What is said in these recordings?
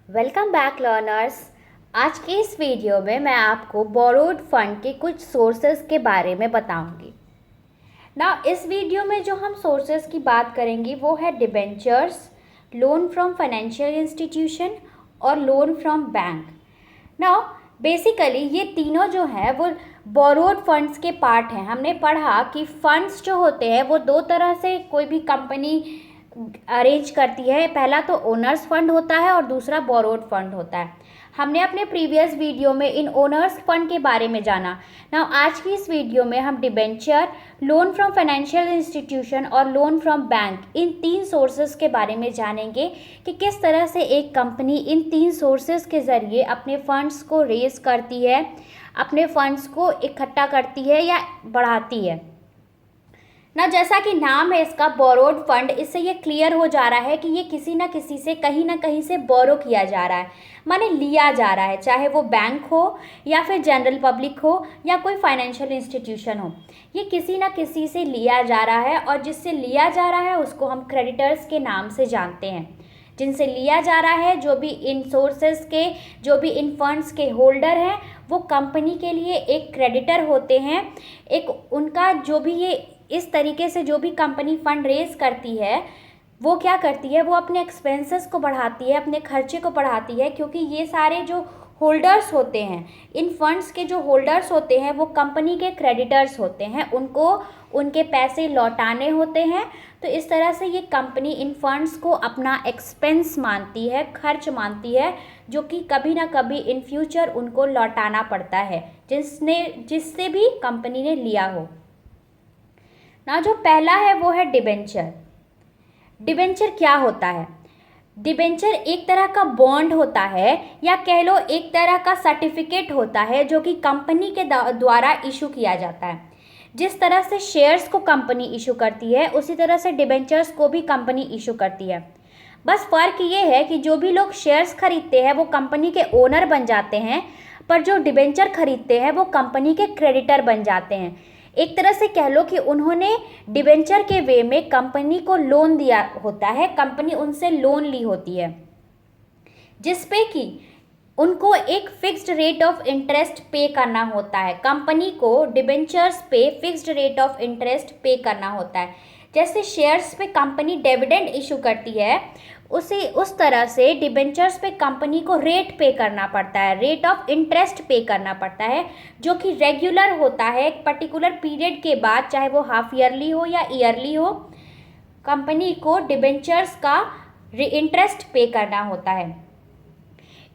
Welcome back learners. आज के इस वीडियो में मैं आपको बोरोड फंड के कुछ सोर्सेज के बारे में बताऊंगी। इस वीडियो में जो हम सोर्सेज की बात करेंगे वो है debentures, loan from financial institution और लोन फ्रॉम बैंक। बेसिकली ये तीनों जो है वो बोरोड फंड्स के पार्ट हैं। हमने पढ़ा कि फंड्स जो होते हैं वो दो तरह से कोई भी कंपनी अरेंज करती है। पहला तो ओनर्स फंड होता है और दूसरा बोरोड फंड होता है। हमने अपने प्रीवियस वीडियो में इन ओनर्स फंड के बारे में जाना। आज की इस वीडियो में हम debenture, loan from financial institution और लोन फ्रॉम बैंक, इन तीन सोर्सेज के बारे में जानेंगे कि किस तरह से एक कंपनी इन तीन सोर्सेज के ज़रिए अपने फंड्स को रेज करती है, अपने फंड्स को इकट्ठा करती है या बढ़ाती है। जैसा कि नाम है इसका बोरोड फंड, इससे ये क्लियर हो जा रहा है कि ये किसी ना किसी से कहीं ना कहीं से बोरो किया जा रहा है, माने लिया जा रहा है, चाहे वो बैंक हो या फिर जनरल पब्लिक हो या कोई फाइनेंशियल इंस्टीट्यूशन हो। ये किसी ना किसी से लिया जा रहा है और जिससे लिया जा रहा है उसको हम क्रेडिटर्स के नाम से जानते हैं। जिनसे लिया जा रहा है, जो भी इन सोर्सेज के, जो भी इन फंड्स के होल्डर हैं, वो कंपनी के लिए एक क्रेडिटर होते हैं। एक उनका जो भी ये इस तरीके से जो भी कंपनी फंड रेज करती है वो क्या करती है, वो अपने एक्सपेंसेस को बढ़ाती है, अपने खर्चे को बढ़ाती है, क्योंकि ये सारे जो होल्डर्स होते हैं, इन फंड्स के जो होल्डर्स होते हैं वो कंपनी के क्रेडिटर्स होते हैं, उनको उनके पैसे लौटाने होते हैं। तो इस तरह से ये कंपनी इन फंड्स को अपना एक्सपेंस मानती है, खर्च मानती है, जो कि कभी ना कभी इन फ्यूचर उनको लौटाना पड़ता है जिससे भी कंपनी ने लिया हो। जो पहला है वो है डिबेंचर। डिबेंचर क्या होता है? डिबेंचर एक तरह का बॉन्ड होता है या कह लो एक तरह का सर्टिफिकेट होता है जो कि कंपनी के द्वारा इशू किया जाता है। जिस तरह से शेयर्स को कंपनी इशू करती है उसी तरह से डिबेंचर्स को भी कंपनी इशू करती है। बस फ़र्क ये है कि जो भी लोग शेयर्स खरीदते हैं वो कंपनी के ओनर बन जाते हैं, पर जो डिबेंचर खरीदते हैं वो कंपनी के क्रेडिटर बन जाते हैं। एक तरह से कह लो कि उन्होंने डिबेंचर के वे में कंपनी को लोन दिया होता है, कंपनी उनसे लोन ली होती है, जिसपे कि उनको एक फिक्स्ड रेट ऑफ इंटरेस्ट पे करना होता है। कंपनी को डिबेंचर्स पे फिक्स्ड रेट ऑफ इंटरेस्ट पे करना होता है। जैसे शेयर्स पे कंपनी डिविडेंड इशू करती है, उस तरह से डिबेंचर्स पे कंपनी को रेट पे करना पड़ता है, रेट ऑफ इंटरेस्ट पे करना पड़ता है, जो कि रेगुलर होता है एक पर्टिकुलर पीरियड के बाद, चाहे वो हाफ ईयरली हो या ईयरली हो, कंपनी को डिबेंचर्स का इंटरेस्ट पे करना होता है।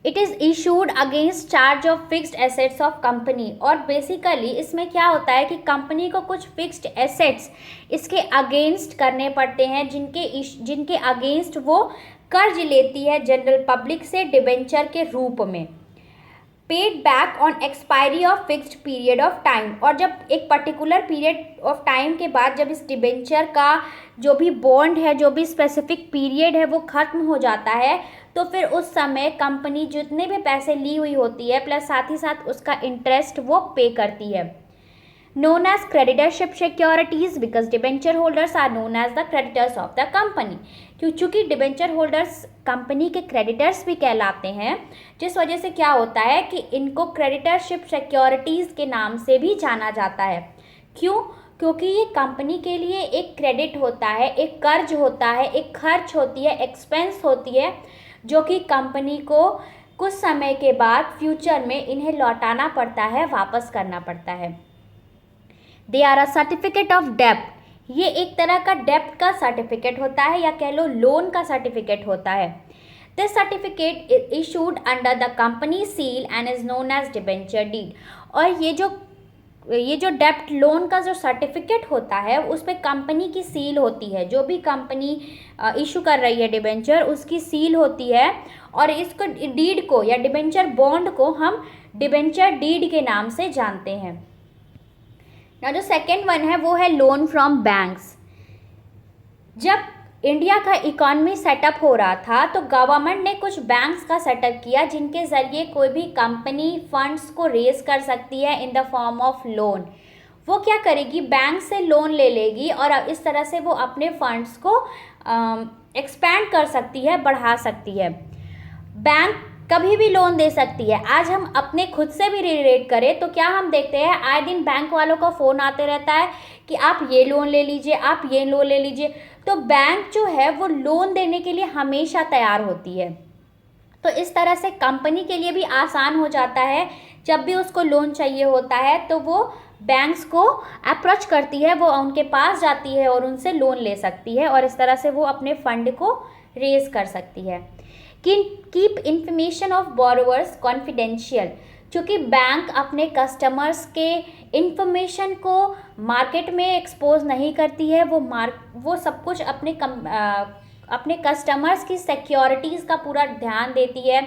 It is issued against charge of fixed assets of company. और बेसिकली इसमें क्या होता है कि कंपनी को कुछ फिक्स्ड एसेट्स इसके अगेंस्ट करने पड़ते हैं, जिनके अगेंस्ट वो कर्ज लेती है जनरल पब्लिक से डिबेंचर के रूप में, paid back on expiry of fixed period of time. और जब एक पर्टिकुलर पीरियड ऑफ टाइम के बाद जब इस डिबेंचर का जो भी बॉन्ड है, जो भी स्पेसिफिक पीरियड है वो ख़त्म हो जाता है, तो फिर उस समय कंपनी जितने भी पैसे ली हुई होती है प्लस साथ ही साथ उसका इंटरेस्ट वो पे करती है। known as creditorship securities because debenture holders are known as the creditors of the company। चूँकि डिबेंचर होल्डर्स कंपनी के क्रेडिटर्स भी कहलाते हैं, जिस वजह से क्या होता है कि इनको क्रेडिटरशिप सिक्योरिटीज़ के नाम से भी जाना जाता है। क्यों? क्योंकि ये कंपनी के लिए एक क्रेडिट होता है, एक कर्ज होता है, एक खर्च होती है, एक्सपेंस होती है, जो कि कंपनी को कुछ समय के बाद फ्यूचर में इन्हें लौटाना पड़ता है, वापस करना पड़ता है। They are a certificate of डेप्ट। ये एक तरह का डेप्ट का सर्टिफिकेट होता है या कह लो लोन का सर्टिफिकेट होता है। This certificate is issued under the company seal and is known as debenture deed. और ये जो डेप्ट लोन का जो सर्टिफिकेट होता है उस पर कंपनी की सील होती है, जो भी कंपनी इशू कर रही है डिबेंचर उसकी सील होती है, और इसको डीड को या डिबेंचर बॉन्ड को हम डिबेंचर डीड के नाम से जानते हैं। जो सेकेंड वन है वो है लोन फ्रॉम बैंक्स। जब इंडिया का इकॉनमी सेटअप हो रहा था तो गवर्नमेंट ने कुछ बैंक्स का सेटअप किया जिनके ज़रिए कोई भी कंपनी फंड्स को रेज कर सकती है in the form of loan. वो क्या करेगी, बैंक से लोन ले लेगी और इस तरह से वो अपने फंड्स को एक्सपैंड कर सकती है, बढ़ा सकती है। बैंक कभी भी लोन दे सकती है। आज हम अपने खुद से भी रिलेट करें तो क्या हम देखते हैं आए दिन बैंक वालों का फ़ोन आते रहता है कि आप ये लोन ले लीजिए, आप ये लोन ले लीजिए। तो बैंक जो है वो लोन देने के लिए हमेशा तैयार होती है। तो इस तरह से कंपनी के लिए भी आसान हो जाता है, जब भी उसको लोन चाहिए होता है तो वो बैंक्स को अप्रोच करती है, वो उनके पास जाती है और उनसे लोन ले सकती है और इस तरह से वो अपने फंड को रेज कर सकती है। Keep information of borrowers confidential, चूँकि बैंक अपने कस्टमर्स के इंफॉर्मेशन को मार्केट में एक्सपोज नहीं करती है, वो सब कुछ अपने कस्टमर्स की सिक्योरिटीज़ का पूरा ध्यान देती है,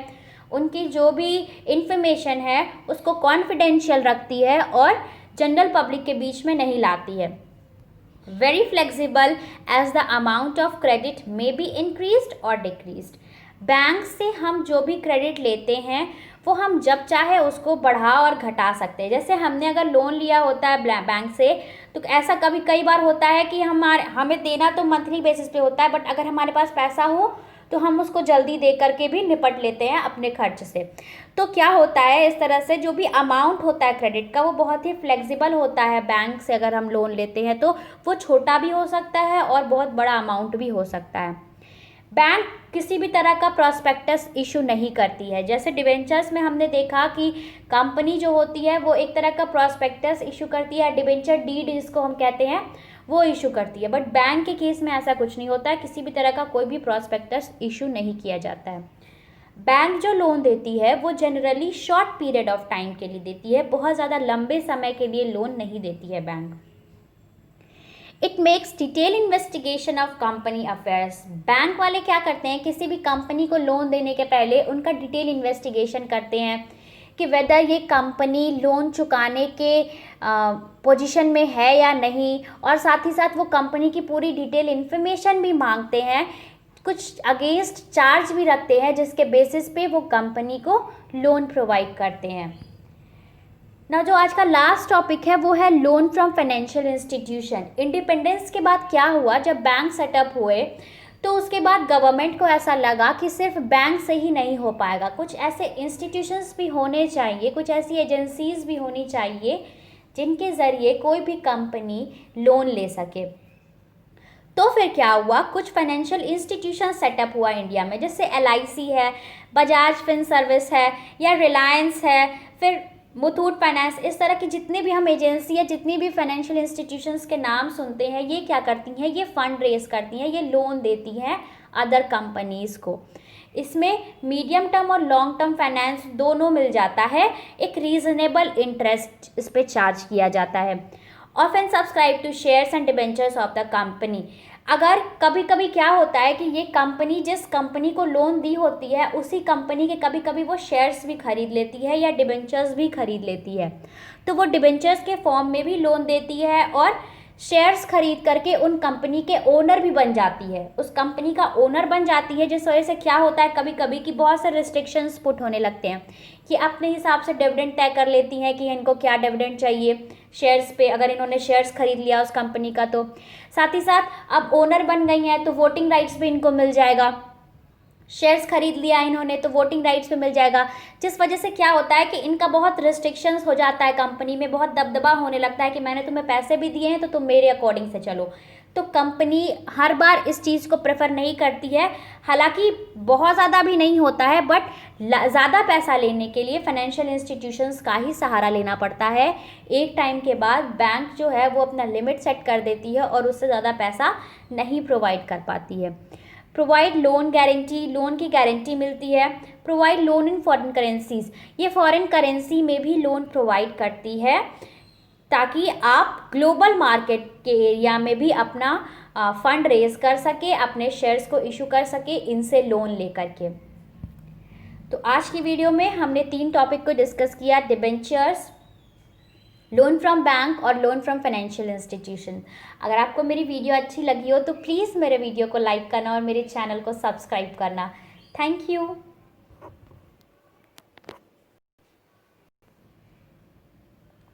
उनकी जो भी इंफॉर्मेशन है उसको कॉन्फिडेंशियल रखती है और जनरल पब्लिक के बीच में नहीं लाती है। Very flexible as the amount of credit may be increased और डिक्रीज्ड, बैंक से हम जो भी क्रेडिट लेते हैं वो हम जब चाहे उसको बढ़ा और घटा सकते हैं। जैसे हमने अगर लोन लिया होता है बैंक से, तो ऐसा कई बार होता है कि हमें देना तो मंथली बेसिस पे होता है, बट अगर हमारे पास पैसा हो तो हम उसको जल्दी दे करके भी निपट लेते हैं अपने खर्च से। तो क्या होता है, इस तरह से जो भी अमाउंट होता है क्रेडिट का वो बहुत ही फ्लेक्सिबल होता है। बैंक से अगर हम लोन लेते हैं तो वो छोटा भी हो सकता है और बहुत बड़ा अमाउंट भी हो सकता है। बैंक किसी भी तरह का प्रॉस्पेक्टस इशू नहीं करती है। जैसे डिबेंचर्स में हमने देखा कि कंपनी जो होती है वो एक तरह का प्रॉस्पेक्टस इशू करती है, डिबेंचर डीड जिसको हम कहते हैं वो इशू करती है, बट बैंक के केस में ऐसा कुछ नहीं होता है, किसी भी तरह का कोई भी प्रॉस्पेक्टस इशू नहीं किया जाता है। बैंक जो लोन देती है वो generally short period of time के लिए देती है, बहुत ज़्यादा लंबे समय के लिए लोन नहीं देती है bank. It makes detail investigation of company affairs, bank वाले क्या करते हैं, किसी भी कंपनी को लोन देने के पहले उनका डिटेल इन्वेस्टिगेशन करते हैं कि वेदर ये कंपनी लोन चुकाने के पोजीशन में है या नहीं, और साथ ही साथ वो कंपनी की पूरी डिटेल इन्फॉर्मेशन भी मांगते हैं, कुछ अगेंस्ट चार्ज भी रखते हैं जिसके बेसिस पे वो कंपनी को लोन प्रोवाइड करते हैं ना। जो आज का लास्ट टॉपिक है वो है loan from financial institution. Independence के बाद क्या हुआ, जब बैंक सेटअप हुए तो उसके बाद गवर्नमेंट को ऐसा लगा कि सिर्फ बैंक से ही नहीं हो पाएगा, कुछ ऐसे इंस्टीट्यूशंस भी होने चाहिए, कुछ ऐसी एजेंसीज भी होनी चाहिए जिनके ज़रिए कोई भी कंपनी लोन ले सके। तो फिर क्या हुआ, कुछ फाइनेंशियल इंस्टीट्यूशन सेटअप हुआ इंडिया में, जैसे LIC है, बजाज फिन सर्विस है या रिलायंस है, फिर मुथूट फाइनेंस। इस तरह की जितने भी हम एजेंसी है, जितनी भी फाइनेंशियल इंस्टीट्यूशंस के नाम सुनते हैं, ये क्या करती हैं, ये फंड रेज करती हैं, ये लोन देती हैं अदर कंपनीज़ को। इसमें मीडियम टर्म और लॉन्ग टर्म फाइनेंस दोनों मिल जाता है, एक रीजनेबल इंटरेस्ट इस पर चार्ज किया जाता है। Often subscribe to shares and debentures of the company. अगर कभी कभी क्या होता है कि ये कंपनी जिस कंपनी को लोन दी होती है उसी कंपनी के कभी कभी वो शेयर्स भी खरीद लेती है या डिबेंचर्स भी खरीद लेती है, तो वो डिबेंचर्स के फॉर्म में भी लोन देती है और शेयर्स खरीद करके उन कंपनी के ओनर भी बन जाती है, उस कंपनी का ओनर बन जाती है। जिस वजह से क्या होता है कभी कभी कि बहुत से रिस्ट्रिक्शंस पुट होने लगते हैं कि अपने हिसाब से डिविडेंड तय कर लेती हैं कि इनको क्या डिविडेंड चाहिए शेयर्स पे, अगर इन्होंने शेयर्स खरीद लिया उस कंपनी का। तो साथ ही साथ अब ओनर बन गई हैं तो वोटिंग राइट्स भी इनको मिल जाएगा, शेयर्स खरीद लिया इन्होंने तो वोटिंग राइट्स पे मिल जाएगा। जिस वजह से क्या होता है कि इनका बहुत रिस्ट्रिक्शंस हो जाता है, कंपनी में बहुत दबदबा होने लगता है कि मैंने तुम्हें पैसे भी दिए हैं तो तुम मेरे अकॉर्डिंग से चलो। तो कंपनी हर बार इस चीज़ को प्रेफर नहीं करती है, हालांकि बहुत ज़्यादा भी नहीं होता है, बट ज़्यादा पैसा लेने के लिए फाइनेंशियल इंस्टीट्यूशंस का ही सहारा लेना पड़ता है। एक टाइम के बाद बैंक जो है वो अपना लिमिट सेट कर देती है और उससे ज़्यादा पैसा नहीं प्रोवाइड कर पाती है। प्रोवाइड लोन गारंटी, लोन की गारंटी मिलती है। Provide loan in foreign currencies, ये फॉरेन करेंसी में भी लोन प्रोवाइड करती है ताकि आप ग्लोबल मार्केट के एरिया में भी अपना फंड रेज कर सके, अपने शेयर्स को इशू कर सके इनसे लोन लेकर के। तो आज की वीडियो में हमने 3 टॉपिक को डिस्कस किया, डिबेंचर्स, लोन फ्रॉम बैंक और लोन फ्रॉम फाइनेंशियल इंस्टीट्यूशन। अगर आपको मेरी वीडियो अच्छी लगी हो तो प्लीज़ मेरे वीडियो को लाइक करना और मेरे चैनल को सब्सक्राइब करना। Thank you.